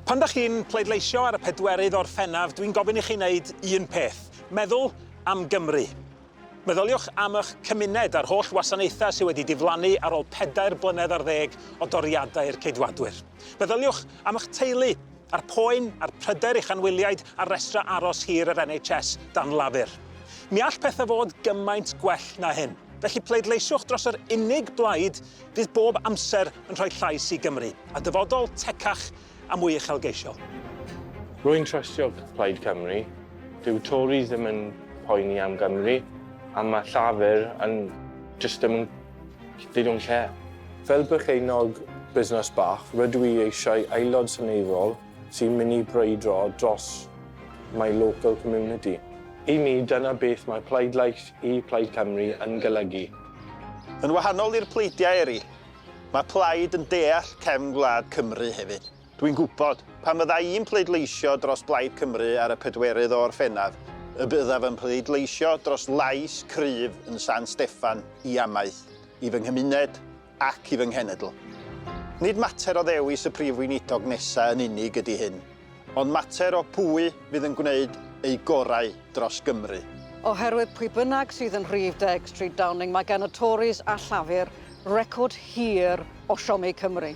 Pan dach chi'n pleidleisio ar y pedwerydd Gorffennaf, dwi'n gofyn i chi wneud un peth. Meddwl am Gymru. Meddyliwch am eich cymuned a'r holl wasanaethau sydd wedi diflannu ar ôl 4 blynedd ar 10 o doriadau i'r ceidwadwyr. Meddyliwch am eich teulu, a'r poen, a'r pryder i'ch anwyliaid a'r rhestra aros hir yr NHS dan lafur. Mi all pethau fod gymaint gwell na hyn. Felly pleidleisiwch dros yr unig blaid fydd bob amser yn rhoi llais i Gymru, a dyfodol, tecach a mwy uchelgeisiol. Rwy'n trystio Plaid Cymru. Dyw Tories ddim yn poeni am Gymru, a mae llafur yn just ddim yn... they don't care. Fel bycheinog busnes bach, rydw i eisiau aelod seneddol sy'n mynd i breidro dros my local community. I mi, dyna beth mae Pleidleisiwch Plaid Cymru yn golygu. Yn wahanol i'r pleidiau eri, mae plaid yn deall cefn gwlad Cymru hefyd. Dwi'n gwybod, pan fydda i'n pleidleisio dros Blaid Cymru ar y pedwerydd o Gorffennaf, y byddaf yn pleidleisio dros lais cryf yn San Steffan i amaeth, i fy nghymuned ac i fy nghenedl. Nid mater o ddewis y prif weinidog nesaf yn unig ydy hyn, ond mater o pwy fydd yn gwneud ei gorau dros Gymru. Oherwydd pwy bynnag sydd yn rhif 10 Street Downing, mae gan y Tories a llafur record hir o siomi Cymru.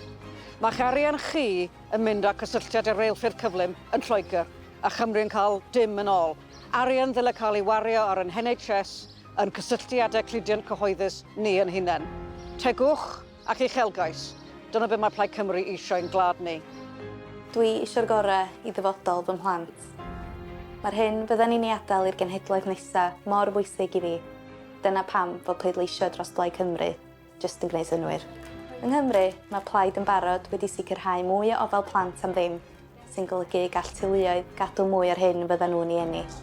Mae'ch arian chi yn mynd â cysylltiad y reilffyrdd cyflym yn Lloegr, a Chymru yn cael dim yn ôl. Arian ddyle cael ei wario ar yn NHS yn cysylltiadau cludiant cyhoeddus ni yn hunain. Tegwch ac uchelgais. Dyna beth mae Plaid Cymru eisiau'n glad ni. Dwi eisiau'r gorau i ddyfodol fy mhlant. Mae'r hyn fydden ni'n ei adael i'r genhedlaeth nesaf mor bwysig i fi. Dyna pam fod pleidleisio dros Blaid Cymru jyst yn gwneud synnwyr. Yng Nghymru, mae plaid yn barod wedi sicrhau mwy o ofal plant am ddim, sy'n golygu gall teuluoedd gadw mwy ar hyn fydden nhw'n ei ennill.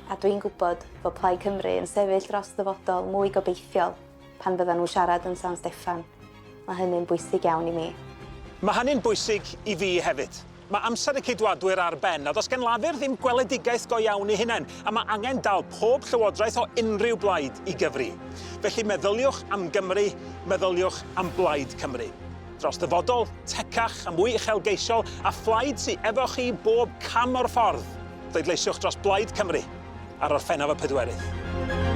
A dwi'n gwybod fod Plaid Cymru yn sefyll dros ddyfodol mwy gobeithiol pan fydden nhw siarad yn San Steffan. Mae hynny'n bwysig iawn i mi. Mae hynny'n bwysig i fi hefyd. Mae amser y ceidwadwyr ar ben, a does gen lafur ddim gweledigaeth go iawn i hunain, a mae angen dal pob llywodraeth o unrhyw blaid i gyfri. Felly meddyliwch am Gymru, meddyliwch am Blaid Cymru. Dros dyfodol, tecach a mwy uchelgeisiol, a phlaid sydd efo chi bob cam o'r ffordd. Pleidleisiwch dros Blaid Cymru ar Gorffennaf y pedwerydd.